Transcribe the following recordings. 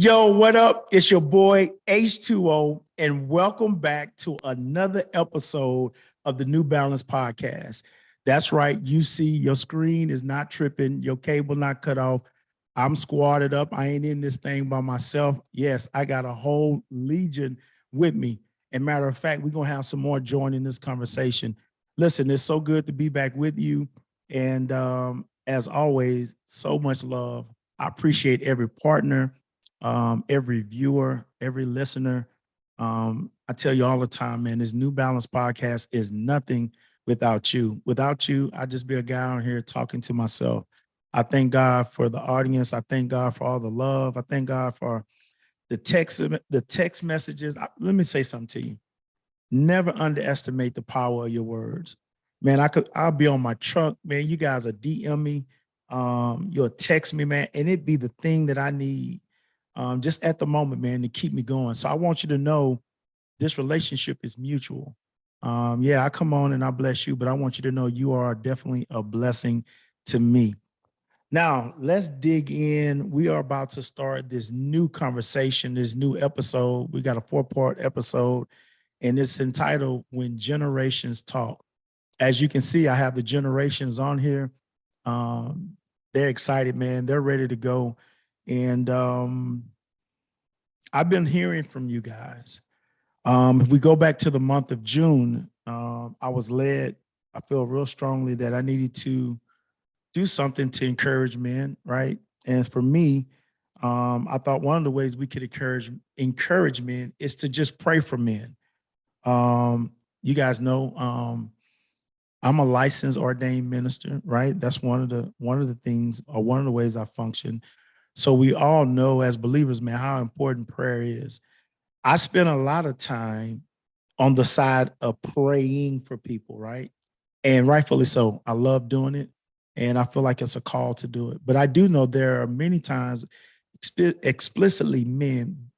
Yo, what up? It's your boy H2O, and welcome back to another episode of the New Balance Podcast. That's right. You see, your screen is not tripping, your cable not cut off. I'm squatted up. I ain't in this thing by myself. Yes, I got a whole legion with me. And matter of fact, we're gonna have some more joining this conversation. Listen, it's so good to be back with you. And as always, so much love. I appreciate every partner, every viewer, every listener. I tell you all the time, man, this New Balance podcast is nothing without you. Without you, I'd just be a guy on here talking to myself. I thank God for the audience. I thank God for all the love. I thank God for the text messages. Let me say something to you. Never underestimate the power of your words. Man, I'll be on my truck, man. You guys are DM me. You'll text me, man, and it be the thing that I need just at the moment, man, to keep me going. So I want you to know this relationship is mutual. Yeah, I come on and I bless you, but I want you to know you are definitely a blessing to me. Now, let's dig in. We are about to start this new conversation, this new episode. We got a four-part episode, and it's entitled When Generations Talk. As you can see, I have the generations on here. Um, they're excited, man. They're ready to go. And I've been hearing from you guys. If we go back to the month of June, I was led, I feel real strongly that I needed to do something to encourage men, right? And for me, I thought one of the ways we could encourage men is to just pray for men. You guys know I'm a licensed ordained minister, right? That's one of the things or one of the ways I function. So we all know as believers, man, how important prayer is. I spend a lot of time on the side of praying for people, right? And rightfully so. I love doing it. And I feel like it's a call to do it. But I do know there are many times explicitly men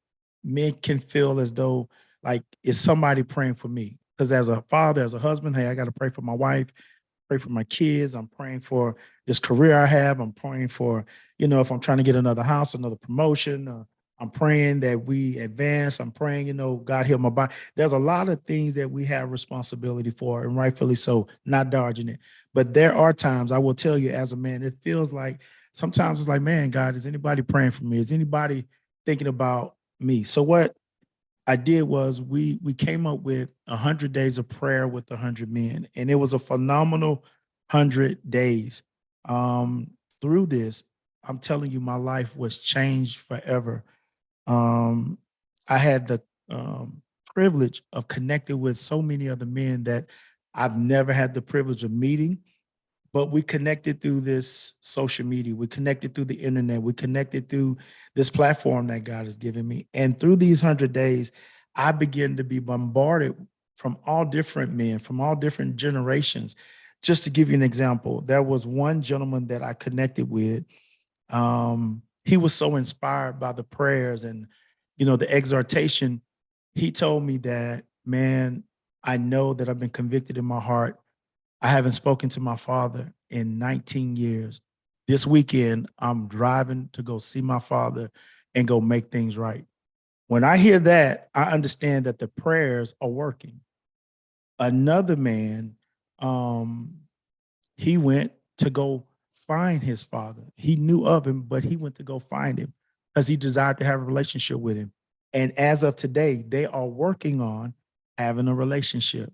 can feel as though like is somebody praying for me. Because as a father, as a husband, hey, I got to pray for my wife, pray for my kids. I'm praying for this career I have. I'm praying for, if I'm trying to get another house, another promotion. I'm praying that we advance. I'm praying, God heal my body. There's a lot of things that we have responsibility for, and rightfully so, not dodging it. But there are times I will tell you as a man, it feels like sometimes it's like, man, God, is anybody praying for me? Is anybody thinking about me? So what I did was we came up with 100 days of prayer with 100 men, and it was a phenomenal 100 days. Um, Through this, I'm telling you, my life was changed forever. Um, I had the privilege of connecting with so many other men that I've never had the privilege of meeting, but we connected through this social media. We connected through the internet. We connected through this platform that God has given me. And through these 100 days, I began to be bombarded from all different men, from all different generations. Just to give you an example, there was one gentleman that I connected with. He was so inspired by the prayers and, the exhortation. He told me that, man, I know that I've been convicted in my heart. I haven't spoken to my father in 19 years. This weekend, I'm driving to go see my father and go make things right. When I hear that, I understand that the prayers are working. Another man, um, he went to go find his father. He knew of him, but he went to go find him because he desired to have a relationship with him. And as of today, they are working on having a relationship.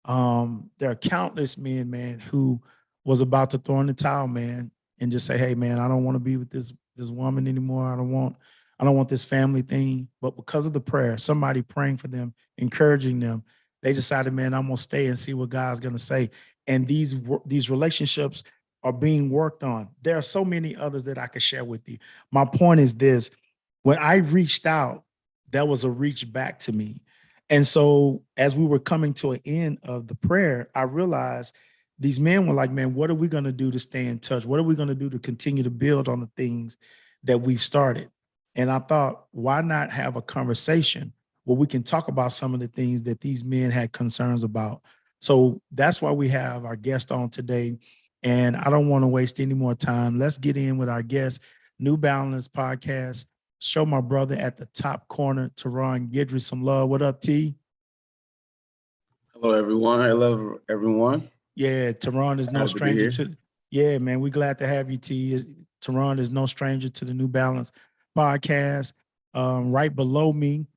There are countless men, man, who was about to throw in the towel, man, and just say, "Hey, man, I don't want to be with this woman anymore. I don't want this family thing." But because of the prayer, somebody praying for them, encouraging them, they decided, man, I'm gonna stay and see what God's gonna say. And these relationships are being worked on. There are so many others that I could share with you. My point is this: when I reached out, that was a reach back to me. And so as we were coming to an end of the prayer, I realized these men were like, man, what are we going to do to stay in touch? What are we going to do to continue to build on the things that we've started? And I thought, why not have a conversation where we can talk about some of the things that these men had concerns about? So that's why we have our guest on today. And I don't want to waste any more time. Let's get in with our guest, New Balance Podcast Show my brother at the top corner, Teron Gidry, some love. What up, T? Hello, everyone. Hello, everyone. Yeah, Teron is no Glad to be stranger here. to. Yeah, man, we glad to have you, T. Teron is no stranger to the New Balance podcast. Right below me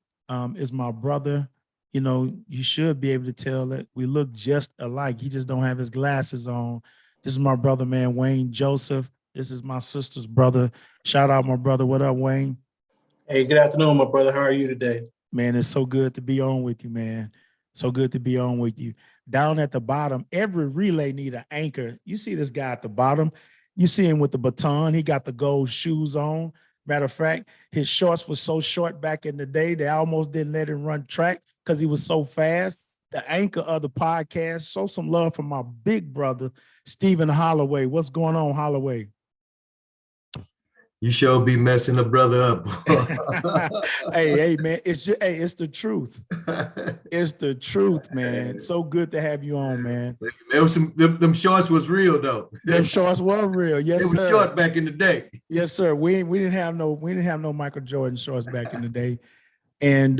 is my brother. You know, you should be able to tell that we look just alike. He just don't have his glasses on. This is my brother, man, Wayne Joseph. This is my sister's brother. Shout out, my brother. What up, Wayne? Hey, good afternoon, my brother. How are you today? Man, it's so good to be on with you, man. So good to be on with you. Down at the bottom, every relay need an anchor. You see this guy at the bottom. You see him with the baton. He got the gold shoes on. Matter of fact, his shorts were so short back in the day, they almost didn't let him run track because he was so fast. The anchor of the podcast. Show some love from my big brother, Stephen Holloway. What's going on, Holloway? You sure be messing a brother up. Hey, man, it's the truth. It's the truth, man. So good to have you on, man. There was them shorts was real though. Them shorts were real, yes, They were sir. short back in the day. Yes, sir. We didn't have no Michael Jordan shorts back in the day. And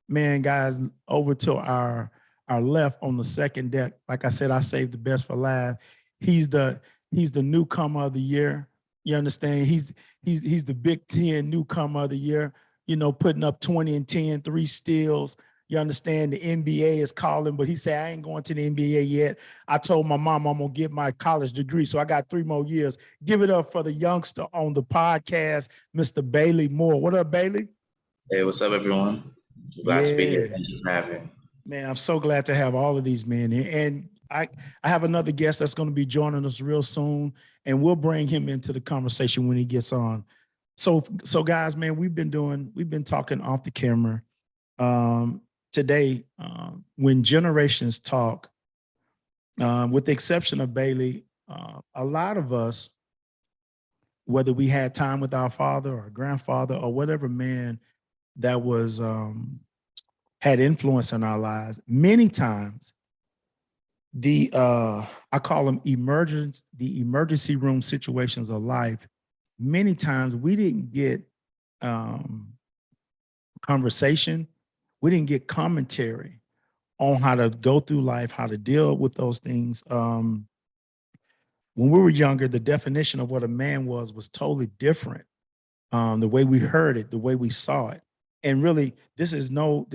man, guys, over to our left on the second deck. Like I said, I saved the best for last. He's the newcomer of the year. You understand? He's the Big Ten newcomer of the year. You know, putting up 20 and 10, 3 steals. You understand? The NBA is calling, but he said, I ain't going to the NBA yet. I told my mom I'm gonna get my college degree, so I got 3 more years. Give it up for the youngster on the podcast, Mr. Bailey Moore. What up, Bailey? Hey, what's up, everyone? Glad to be here. Thank you for having me. Man, I'm so glad to have all of these men here. And I have another guest that's going to be joining us real soon, and we'll bring him into the conversation when he gets on. So guys, man, we've been talking off the camera. Today, when generations talk, with the exception of Bailey, a lot of us, whether we had time with our father or grandfather or whatever man that was had influence in our lives, many times the I call them the emergency room situations of life. Many times we didn't get conversation, we didn't get commentary on how to go through life, how to deal with those things. When we were younger, the definition of what a man was totally different. The way we heard it, the way we saw it. And really, this is no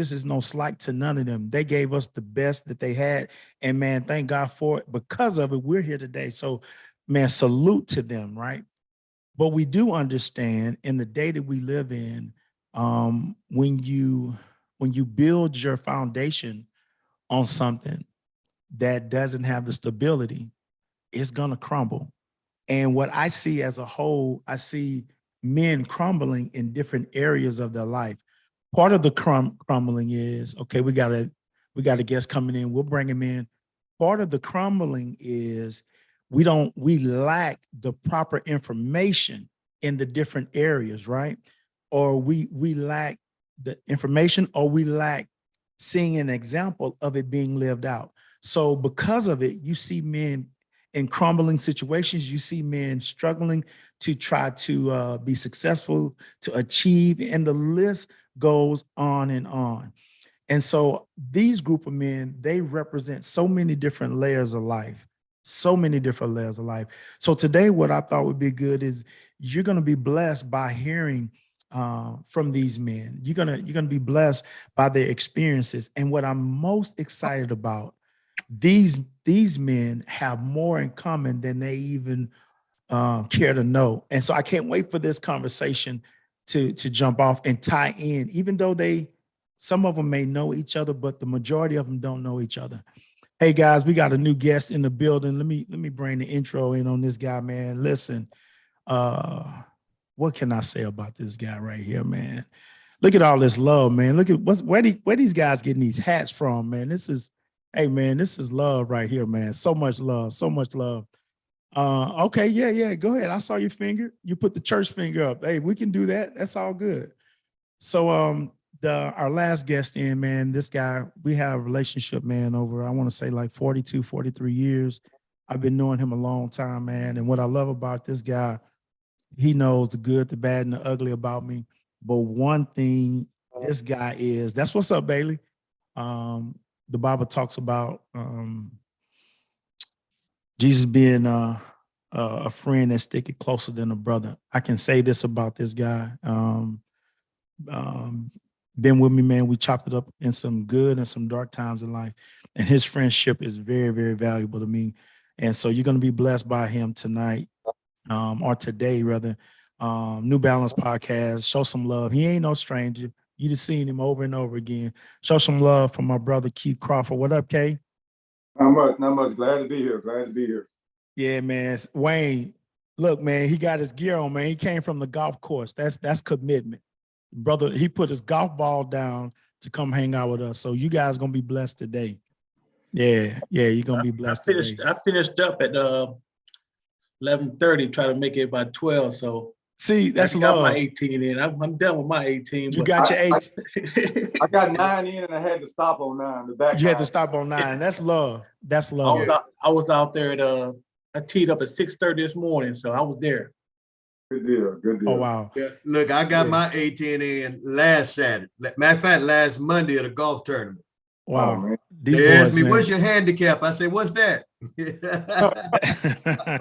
slight to none of them. They gave us the best that they had. And man, thank God for it. Because of it, we're here today. So, man, salute to them, right? But we do understand in the day that we live in, when you build your foundation on something that doesn't have the stability, it's gonna crumble. And what I see as a whole, I see men crumbling in different areas of their life. Part of the crumbling is, okay, we got a guest coming in, we'll bring him in. Part of the crumbling is we lack the proper information in the different areas, right? Or we lack the information, or we lack seeing an example of it being lived out. So because of it, you see men in crumbling situations, you see men struggling to try to be successful, to achieve, and the list goes on and on. And so these group of men, they represent so many different layers of life, so many different layers of life. So today, what I thought would be good is you're going to be blessed by hearing from these men. You're gonna be blessed by their experiences. And what I'm most excited about, these men have more in common than they even care to know. And so I can't wait for this conversation to jump off and tie in, even though some of them may know each other, but the majority of them don't know each other. Hey guys, we got a new guest in the building. Let me bring the intro in on this guy, man. Listen, what can I say about this guy right here, man? Look at all this love, man. Look at where these guys getting these hats from, man. Hey man, this is love right here, man. So much love, so much love. Okay, yeah, go ahead. I saw your finger. You put the church finger up. Hey, we can do that. That's all good. So our last guest in, man, this guy, we have a relationship, man, over, I want to say like 42, 43 years. I've been knowing him a long time, man. And what I love about this guy, He knows the good, the bad, and the ugly about me. But one thing this guy is, that's what's up, Bailey. The Bible talks about Jesus being a friend that sticketh closer than a brother. I can say this about this guy. Um, been with me, man. We chopped it up in some good and some dark times in life. And his friendship is very, very valuable to me. And so you're going to be blessed by him tonight, or today, rather. New Balance podcast. Show some love. He ain't no stranger. You just seen him over and over again. Show some love for my brother Keith Crawford. What up, K? Not much, not much. Glad to be here. Glad to be here. Yeah, man. Wayne, look, man, he got his gear on, man. He came from the golf course. That's commitment. Brother, he put his golf ball down to come hang out with us. So you guys gonna be blessed today. Yeah, you're gonna be blessed today. I finished up at 11:30, try to make it by 12. So See, that's I got love. my 18 in. I'm done with my 18. You got your 8. I got 9 in and I had to stop on 9. The back. You had to stop on 9. That's love. That's love. I was out there at I teed up at 6:30 this morning, so I was there. Good deal. Good deal. Oh wow. Yeah, look, I got my 18 in last Saturday. Matter of fact, last Monday at a golf tournament. Wow. Oh, man. These They asked boys, me, man. what's your handicap? I said, what's that? We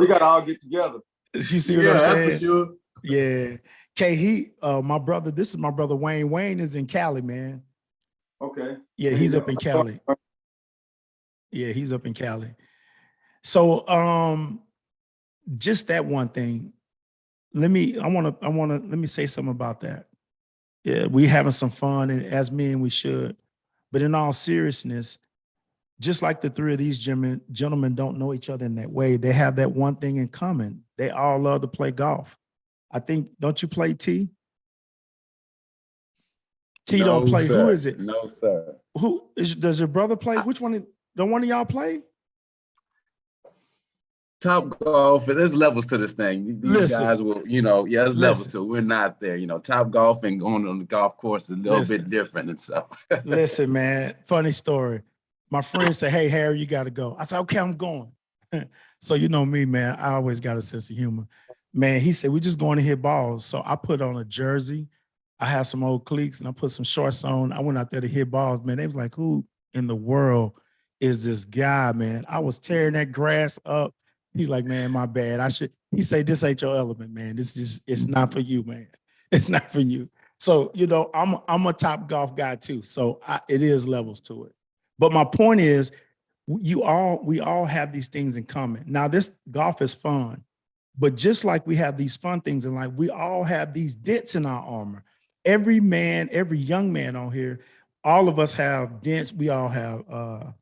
got to all get together. You see what Yeah, I'm that's saying? for sure. Yeah. K, my brother, this is my brother Wayne. Wayne is in Cali, man. Okay. Yeah, he's up in Cali. Yeah, he's up in Cali. So just that one thing. Let me say something about that. Yeah, we having some fun, and as men, we should. But in all seriousness, just like the three of these gentlemen don't know each other in that way, they have that one thing in common. They all love to play golf. I think, don't you play T? T don't play. Sir. Who is it? No, sir. Does your brother play? Which one? Don't one of y'all play? Top Golf, there's levels to this thing. These guys will, there's levels to it. We're not there. Top Golf and going on the golf course is a little bit different and stuff. Listen, man, funny story. My friend said, hey, Harry, you got to go. I said, okay, I'm going. So you know me, man, I always got a sense of humor. Man, he said, we're just going to hit balls. So I put on a jersey. I have some old cleats and I put some shorts on. I went out there to hit balls, man. They was like, who in the world is this guy, man? I was tearing that grass up. He's like, man, my bad. He say, this ain't your element, man. It's not for you, man. It's not for you. So, I'm a top golf guy too. So it is levels to it. But my point is, we all have these things in common. Now, this golf is fun, but just like we have these fun things in life, we all have these dents in our armor. Every man, every young man on here, all of us have dents. We all have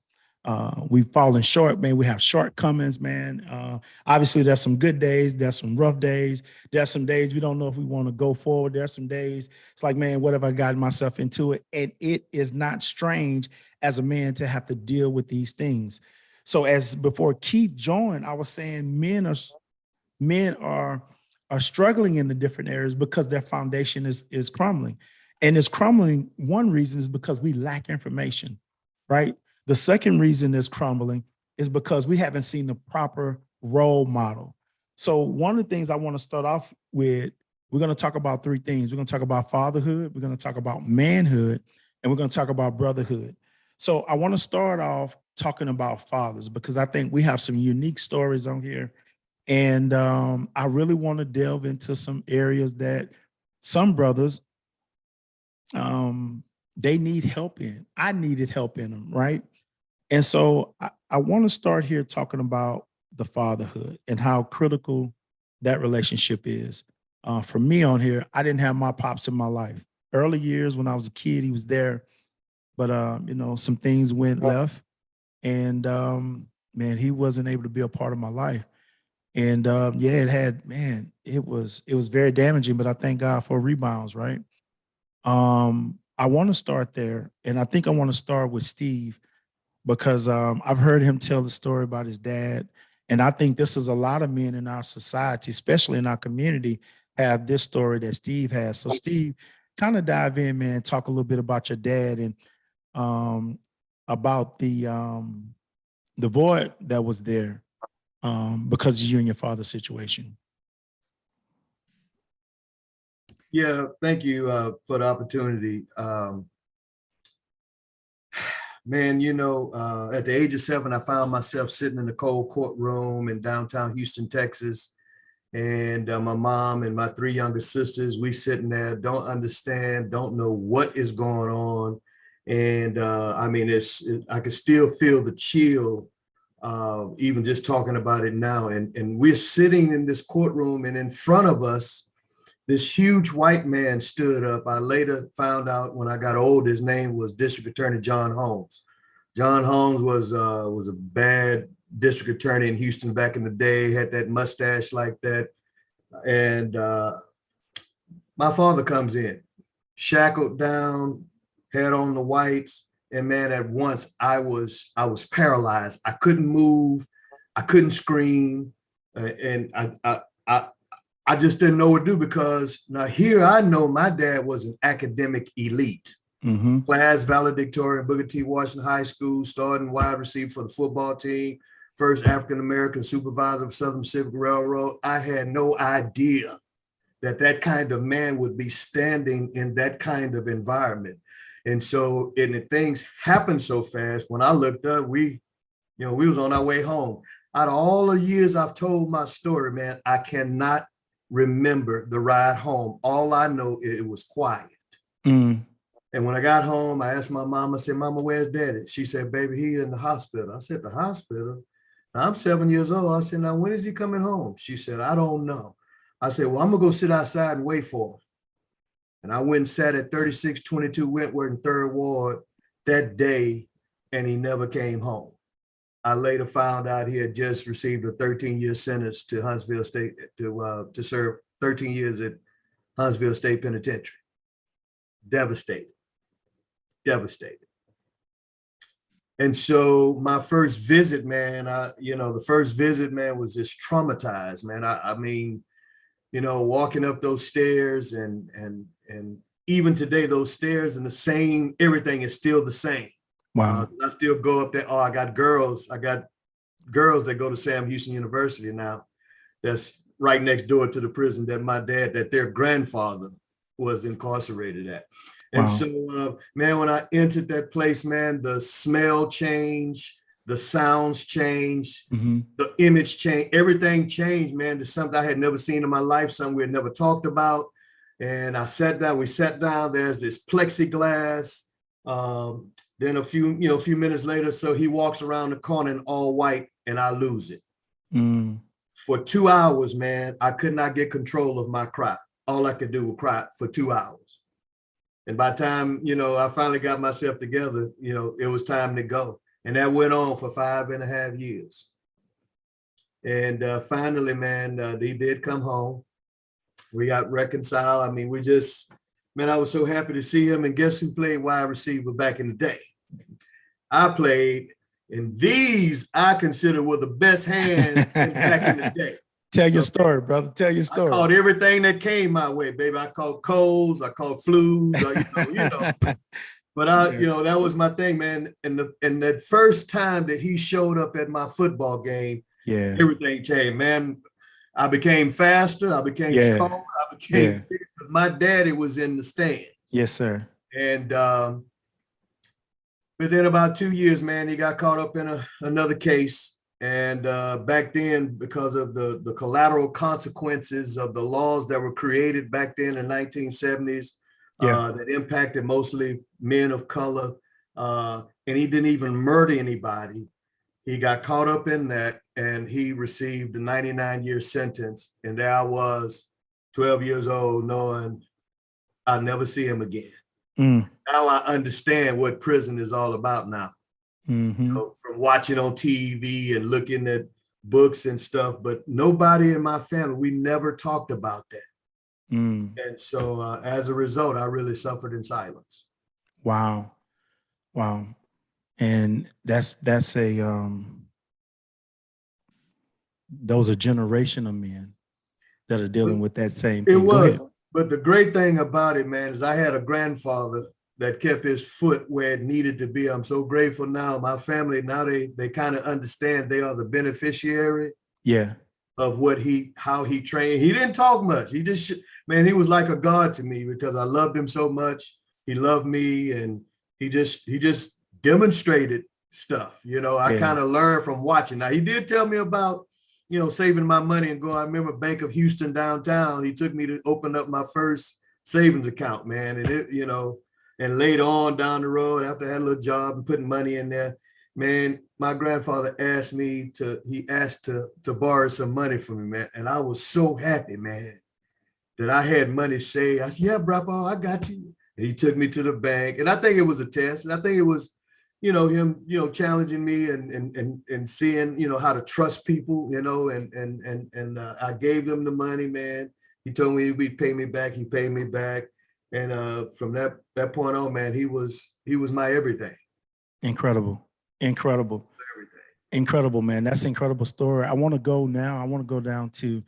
we've fallen short, man. We have shortcomings, man. Obviously, there's some good days. There's some rough days. There's some days we don't know if we want to go forward. There's some days it's like, man, what have I gotten myself into it? And it is not strange as a man to have to deal with these things. So as before Keith joined, I was saying men are struggling in the different areas because their foundation is crumbling. And it's crumbling. One reason is because we lack information, right? The second reason it's crumbling is because we haven't seen the proper role model. So one of the things I want to start off with, we're going to talk about 3 things. We're going to talk about fatherhood, we're going to talk about manhood, and we're going to talk about brotherhood. So I want to start off talking about fathers because I think we have some unique stories on here. And I really want to delve into some areas that some brothers, they need help in. I needed help in them, right? And so I want to start here talking about the fatherhood and how critical that relationship is. For me on here, I didn't have my pops in my life. Early years when I was a kid, he was there, but some things went left, and man, he wasn't able to be a part of my life. And it was very damaging, but I thank God for rebounds, right? I want to start there, and I think I want to start with Steve because I've heard him tell the story about his dad, and I think this is a lot of men in our society, especially in our community, have this story that Steve has. So Steve, kind of dive in, man, talk a little bit about your dad and about the void that was there because of you and your father's situation. Yeah, thank you for the opportunity. Man, at the age of 7, I found myself sitting in the cold courtroom in downtown Houston, Texas. And my mom and my 3 younger sisters, we sitting there, don't understand, don't know what is going on. And I mean, I can still feel the chill, even just talking about it now. And we're sitting in this courtroom, and in front of us, this huge white man stood up. I later found out when I got old, his name was District Attorney John Holmes. John Holmes was a bad district attorney in Houston back in the day, had that mustache like that. And my father comes in, shackled down, had on the whites. And man, at once I was paralyzed. I couldn't move. I couldn't scream. And I just didn't know what to do, because now here I know my dad was an academic elite. Class valedictorian, Booker T. Washington High School, starting wide receiver for the football team, first African-American supervisor of Southern Pacific Railroad. I had no idea that kind of man would be standing in that kind of environment. And so, and things happened so fast. When I looked up, we was on our way home. Out of all the years I've told my story, man, I cannot remember the ride home. All I know, it was quiet. And when I got home, I asked my mom, I said, Mama, where's Daddy? She said, baby, he's in the hospital. I said, the hospital? Now, I'm 7 years old. I said, now, when is he coming home? She said, I don't know. I said, well, I'm going to go sit outside and wait for him. And I went and sat at 3622 Wentworth in 3rd Ward that day, and he never came home. I later found out he had just received a 13-year sentence to Huntsville State to serve 13 years at Huntsville State Penitentiary. Devastated. And so my first visit, man, the first visit, man, was just traumatized, man. I mean, walking up those stairs and even today, those stairs and everything is still the same. Wow. I still go up there. Oh, I got girls that go to Sam Houston University now. That's right next door to the prison that their grandfather was incarcerated at. And so, man, when I entered that place, man, the smell changed, the sounds changed, the image changed, everything changed, man, to something I had never seen in my life, something we had never talked about. And we sat down, there's this plexiglass. Then a few minutes later, so he walks around the corner in all white, and I lose it. For 2 hours, man, I could not get control of my cry. All I could do was cry for 2 hours. And by the time, I finally got myself together, it was time to go. And that went on for 5.5 years. And finally, man, he did come home. We got reconciled. I mean, I was so happy to see him. And guess who played wide receiver back in the day? I played, and these I consider were the best hands back in the day. Tell your story, brother. Tell your story. I caught everything that came my way, baby. I caught colds, I caught flus, But that was my thing, man. And that first time that he showed up at my football game, everything changed, man. I became faster. I became stronger. I became bigger because my daddy was in the stands. Yes, sir. And within about 2 years, man, he got caught up in another case. And back then, because of the collateral consequences of the laws that were created back then in the 1970s, that impacted mostly men of color, and he didn't even murder anybody. He got caught up in that, and he received a 99-year sentence. And there I was, 12 years old, knowing I'll never see him again. Now I understand what prison is all about now. From watching on TV and looking at books and stuff, but nobody in my family, we never talked about that. And so as a result, I really suffered in silence. Wow. And those are generation of men that are dealing with that same thing. It was, but the great thing about it, man, is I had a grandfather that kept his foot where it needed to be. I'm so grateful now. My family, now they kind of understand they are the beneficiary of how he trained. He didn't talk much. man, he was like a god to me because I loved him so much. He loved me, and he just demonstrated stuff. You know, I kind of learned from watching. Now, he did tell me about, you know, saving my money and going. I remember Bank of Houston downtown. He took me to open up my first savings account, man. And it, you know, and later on down the road, after I had a little job and putting money in there, man, my grandfather asked me to, he asked to borrow some money from me, man. And I was so happy, man, that I had money saved. I said, yeah, bro, I got you. And he took me to the bank. And I think it was a test. And I think it was, you know, him, you know, challenging me and seeing, you know, how to trust people, you know, and I gave him the money, man. He told me he'd pay me back. He paid me back. And from that point on, man, he was my everything. Incredible. Incredible. Everything. Incredible, man. That's an incredible story. I want to go now. I want to go down to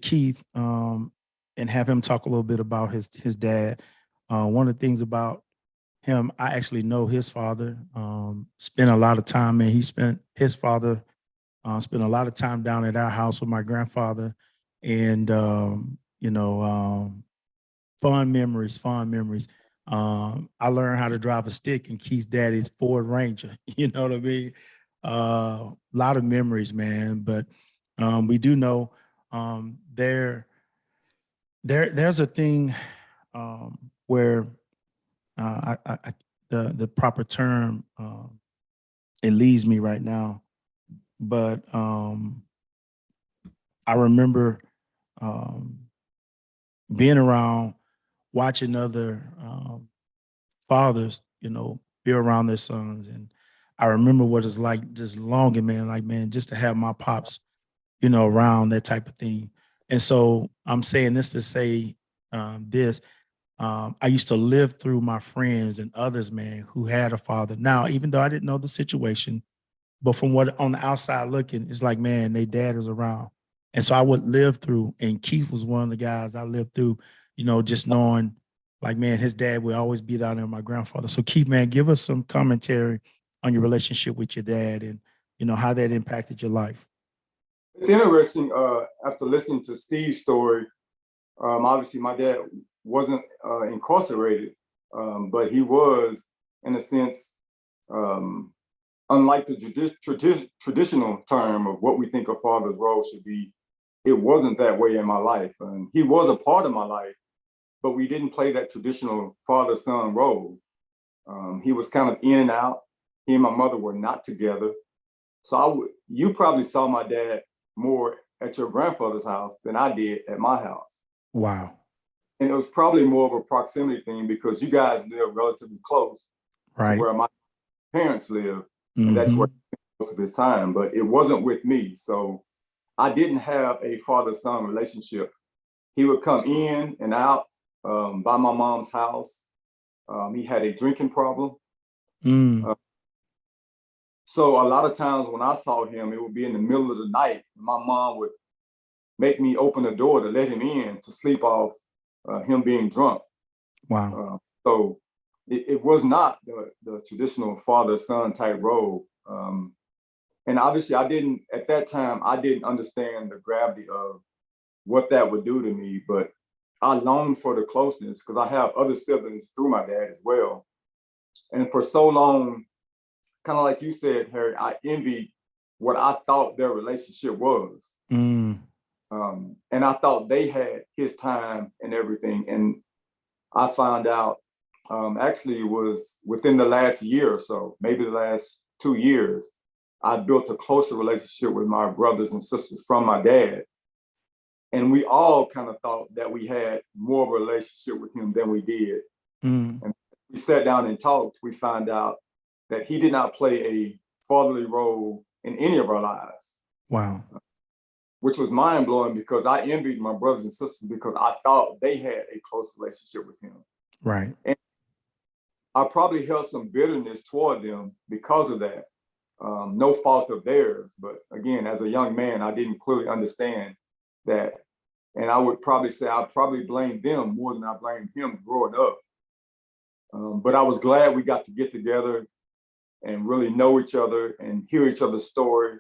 Keith and have him talk a little bit about his dad. One of the things about him, I actually know his father. Spent a lot of time, and his father spent a lot of time down at our house with my grandfather, and you know, fond memories. I learned how to drive a stick in Keith's daddy's Ford Ranger. You know what I mean? A lot of memories, man. But we do know there's a thing where the proper term it leaves me right now, but I remember being around, watching other fathers, you know, be around their sons, and I remember what it's like just longing, man, like, man, just to have my pops, you know, around, that type of thing. And so I'm saying this to say this. I used to live through my friends and others, man, who had a father. Now, even though I didn't know the situation, but from what on the outside looking, it's like, man, their dad is around. And so I would live through, and Keith was one of the guys I lived through, you know, just knowing, like, man, his dad would always be down there with my grandfather. So Keith, man, give us some commentary on your relationship with your dad and, you know, how that impacted your life. It's interesting, after listening to Steve's story, obviously my dad wasn't incarcerated, but he was, in a sense, unlike the traditional term of what we think a father's role should be. It wasn't that way in my life. And he was a part of my life, but we didn't play that traditional father-son role. He was kind of in and out. He and my mother were not together. So you probably saw my dad more at your grandfather's house than I did at my house. Wow. And it was probably more of a proximity thing because you guys live relatively close right. to where my parents live. And that's where he spent most of his time, but it wasn't with me. So I didn't have a father-son relationship. He would come in and out by my mom's house. He had a drinking problem. So a lot of times when I saw him, it would be in the middle of the night. My mom would make me open the door to let him in to sleep off him being drunk. Wow. So it was not the traditional father-son type role. And obviously at that time, I didn't understand the gravity of what that would do to me, but I longed for the closeness because I have other siblings through my dad as well. And for so long, kind of like you said, Harry, I envied what I thought their relationship was. And I thought they had his time and everything. And I found out actually it was within the last year or so, maybe the last 2 years, I built a closer relationship with my brothers and sisters from my dad. And we all kind of thought that we had more of a relationship with him than we did. And we sat down and talked, we found out that he did not play a fatherly role in any of our lives. Wow. Which was mind blowing because I envied my brothers and sisters because I thought they had a close relationship with him. Right. And I probably held some bitterness toward them because of that. No fault of theirs. But again, as a young man, I didn't clearly understand that. And I would probably say I probably blamed them more than I blamed him growing up. But I was glad we got to get together and really know each other and hear each other's story.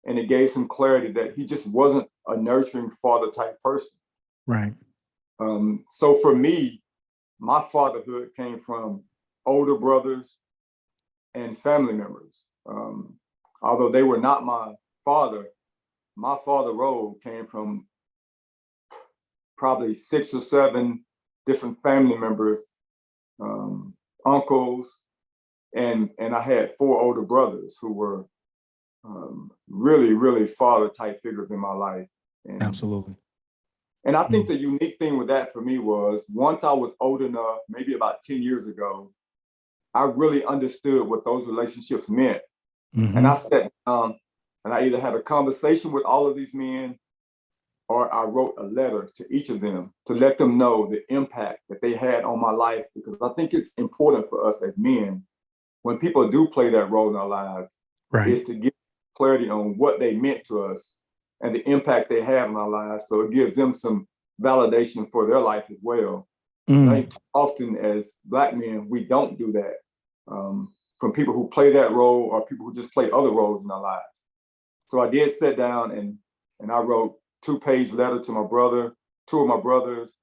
And it gave some clarity that he just wasn't a nurturing father type person. Right. So for me, my fatherhood came from older brothers and family members. Although they were not my father role came from probably 6 or 7 different family members, uncles, and I had 4 older brothers who were really, really father type figures in my life. And, Absolutely. And I think the unique thing with that for me was once I was old enough, maybe about 10 years ago, I really understood what those relationships meant. And I sat down and I either had a conversation with all of these men or I wrote a letter to each of them to let them know the impact that they had on my life, because I think it's important for us as men, when people do play that role in our lives, is to give clarity on what they meant to us and the impact they have in our lives. So it gives them some validation for their life as well. I think often as Black men, we don't do that from people who play that role or people who just play other roles in our lives. So I did sit down and I wrote 2-page letter to my brother, 2 of my brothers.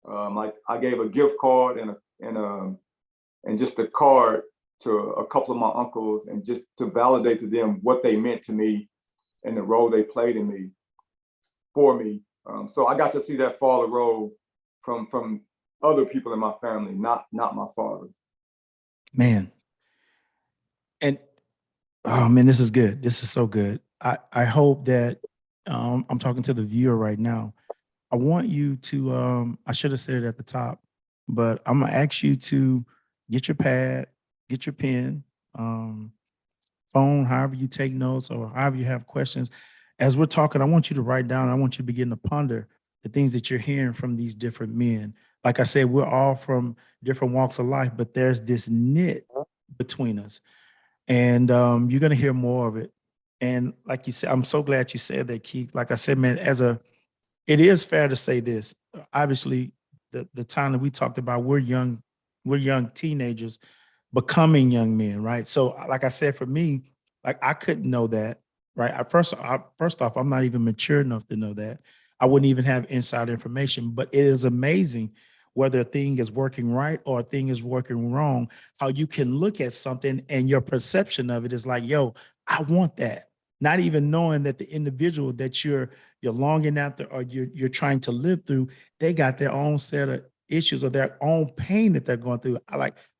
I gave a gift card and just a card to a couple of my uncles, and just to validate to them what they meant to me and the role they played in me, for me. So I got to see that father role from other people in my family, not my father. Man. And oh man, this is good. This is so good. I hope that I'm talking to the viewer right now. I want you to I should have said it at the top, but I'm gonna ask you to get your pad, get your pen, phone, however you take notes or however you have questions. As we're talking, I want you to write down, I want you to begin to ponder the things that you're hearing from these different men. Like I said, we're all from different walks of life, but there's this knit between us. And you're going to hear more of it. And like you said, I'm so glad you said that, Keith. Like I said, man, it is fair to say this. Obviously, the time that we talked about, we're young teenagers becoming young men, right? So, like I said, for me, like I couldn't know that, right? First off, I'm not even mature enough to know that. I wouldn't even have inside information. But it is amazing whether a thing is working right or a thing is working wrong, how you can look at something and your perception of it is like, yo, I want that. Not even knowing that the individual that you're longing after or you're trying to live through, they got their own set of issues or their own pain that they're going through.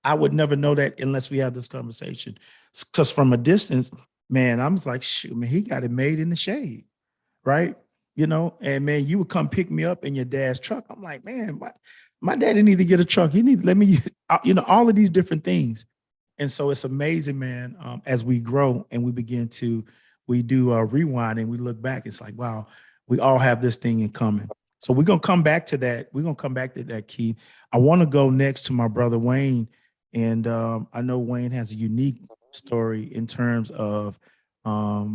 I would never know that unless we have this conversation. Because from a distance, man, I'm just like, shoot, man, he got it made in the shade, right? You know, and man, you would come pick me up in your dad's truck. I'm like, man, my daddy need to get a truck. He need to let me, you know, all of these different things. And so it's amazing, man, as we grow and we do a rewind and we look back, it's like, wow, we all have this thing in common. So we're going to come back to that. We're going to come back to that, Keith. I want to go next to my brother, Wayne. And I know Wayne has a unique story in terms of a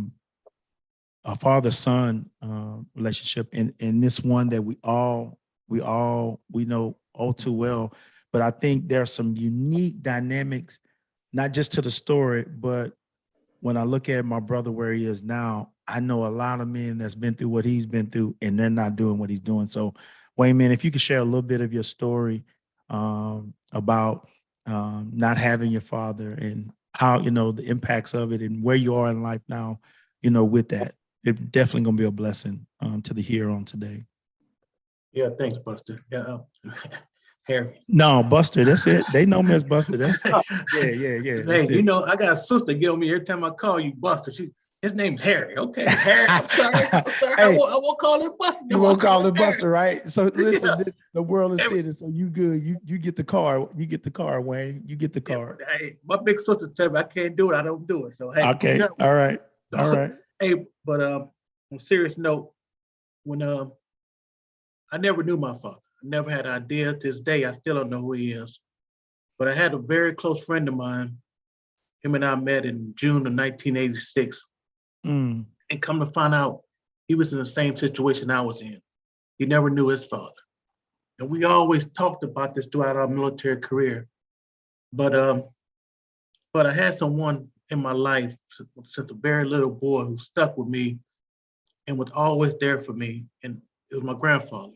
father-son relationship, and this one that we know all too well. But I think there are some unique dynamics, not just to the story, but when I look at my brother where he is now, I know a lot of men that's been through what he's been through, and they're not doing what he's doing. So, Wayne, man, if you could share a little bit of your story about not having your father and how, you know, the impacts of it and where you are in life now, you know, with that, it's definitely going to be a blessing to the hearer on today. Yeah, thanks, Buster. Yeah, Harry. No, Buster, that's it. They know me as Buster. That's yeah. Hey, you know, I got a sister give me every time I call you Buster. His name's Harry. Okay, Harry. I'm sorry. Hey, I won't call him Buster. You won't call him Buster, right? So listen, Yeah. the world is sitting. So you good. You get the car. You get the car, Wayne. You get the car. Yeah, hey, my big sister tell me I can't do it. I don't do it. So hey. Okay. All right. All right. Hey, but on a serious note, when I never knew my father. I never had an idea. To this day, I still don't know who he is. But I had a very close friend of mine. Him and I met in June of 1986. And come to find out, he was in the same situation I was in. He never knew his father. And we always talked about this throughout our military career. But I had someone in my life since a very little boy who stuck with me and was always there for me. And it was my grandfather.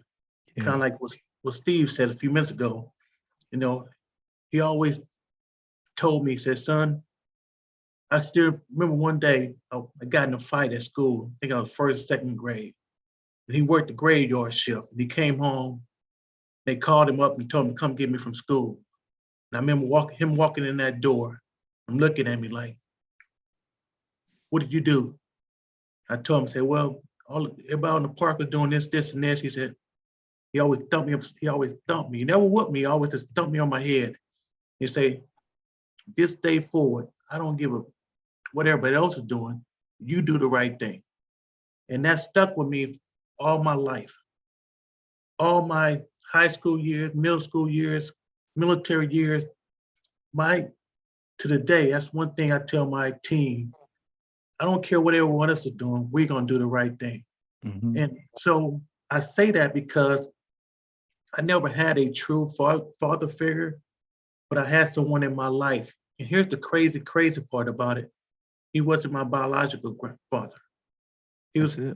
Kind of like was what Steve said a few minutes ago. You know, he always told me, he said, son, I still remember one day I got in a fight at school. I think I was first, second grade. And he worked the graveyard shift. And he came home. They called him up and told him to come get me from school. And I remember him walking in that door. I'm looking at me like, what did you do? I told him, I said, well, everybody in the park was doing this, this, and this. He said, he always thumped me. He always thumped me. He never whooped me. He always just thumped me on my head. He say, this day forward, I don't give a what everybody else is doing. You do the right thing. And that stuck with me all my life. All my high school years, middle school years, military years, to the day, that's one thing I tell my team. I don't care what everyone else is doing, we're gonna do the right thing. Mhm. And so I say that because I never had a true father figure, but I had someone in my life. And here's the crazy part about it. He wasn't my biological father.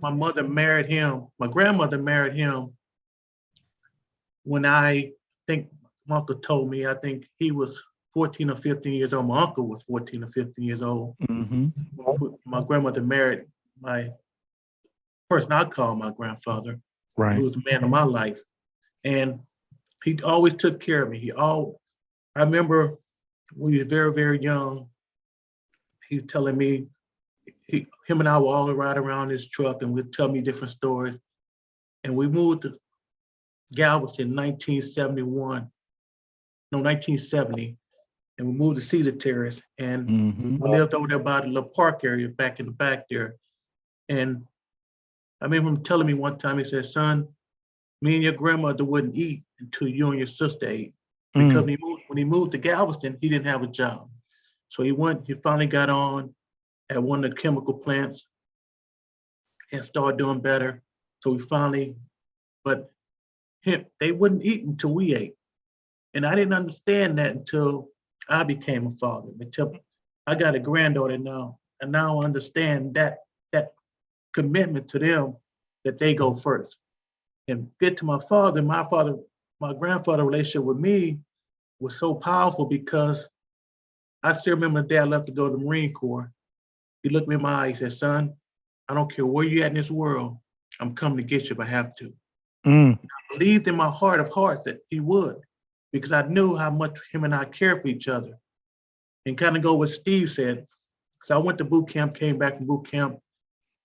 My mother married him. My grandmother married him when I think my uncle told me, I think he was 14 or 15 years old. My uncle was 14 or 15 years old. Mhm. My grandmother married my person I call my grandfather, Right. who was the man of my life. And he always took care of me. I remember when he was very, very young, he's telling me, him and I would all ride around his truck and would tell me different stories. And we moved to Galveston in 1970. And we moved to Cedar Terrace. And Mhm. we lived over there by the little park area back in the back there. And I remember him telling me one time, he said, son, me and your grandmother wouldn't eat until you and your sister ate. Because when he moved to Galveston, he didn't have a job. So he finally got on at one of the chemical plants and started doing better. So they wouldn't eat until we ate. And I didn't understand that until I became a father, until I got a granddaughter now. And now I understand that commitment to them, that they go first. And get to my grandfather relationship with me was so powerful because I still remember the day I left to go to the Marine Corps. He looked me in my eyes, he said, son, I don't care where you're at in this world, I'm coming to get you if I have to. I believed in my heart of hearts that he would, because I knew how much him and I cared for each other. And kind of go what Steve said, because I went to boot camp, came back from boot camp,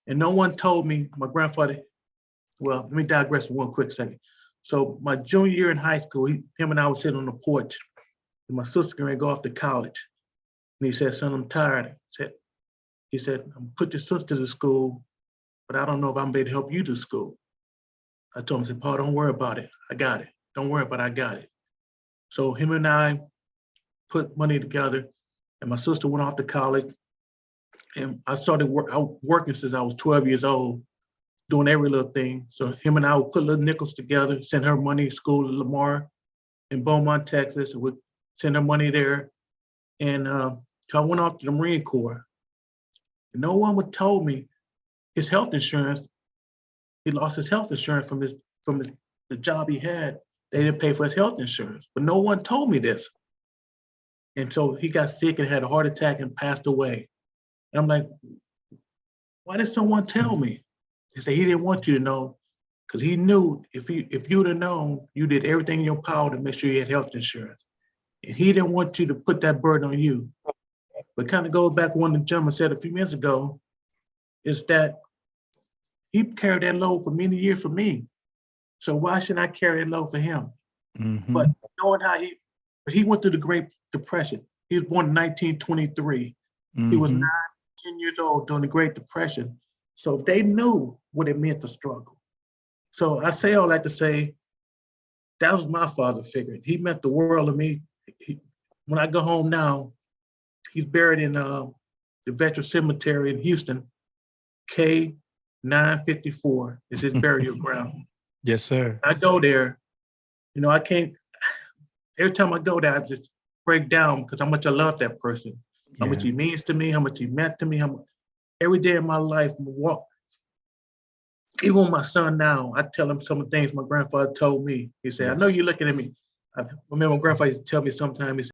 and no one told me, my grandfather, well, let me digress for one quick second. So my junior year in high school, him and I were sitting on the porch, and my sister going to go off to college. And he said, son, I'm tired. He said, I'm put your sister to school, but I don't know if I'm able to help you to school. I told him, I said, Paul, don't worry about it. I got it. Don't worry about it. I got it. So him and I put money together, and my sister went off to college. And I started working since I was 12 years old, doing every little thing. So him and I would put little nickels together, send her money to school in Lamar in Beaumont, Texas, and would send her money there. And I went off to the Marine Corps. And no one would told me his health insurance, he lost his health insurance from the job he had. They didn't pay for his health insurance, but no one told me this. And so he got sick and had a heart attack and passed away. And I'm like, why did someone tell me? They said he didn't want you to know, because he knew if you'd have known, you did everything in your power to make sure you had health insurance. And he didn't want you to put that burden on you. But kind of goes back to what the gentleman said a few minutes ago, is that he carried that load for many years for me. So why should I carry that load for him? But knowing he went through the Great Depression. He was born in 1923. He was 10 years old during the Great Depression. So they knew what it meant to struggle. So I say all that to say, that was my father figure. He meant the world to me. When I go home now, he's buried in the Veteran Cemetery in Houston. K954 is his burial ground. Yes, sir. I go there, I can't, every time I go there, I just break down because how much I love that person, how much he means to me, how much he meant to me, every day of my life, even with my son now, I tell him some of the things my grandfather told me. He said, I know you're looking at me. I remember my grandfather used to tell me sometimes, he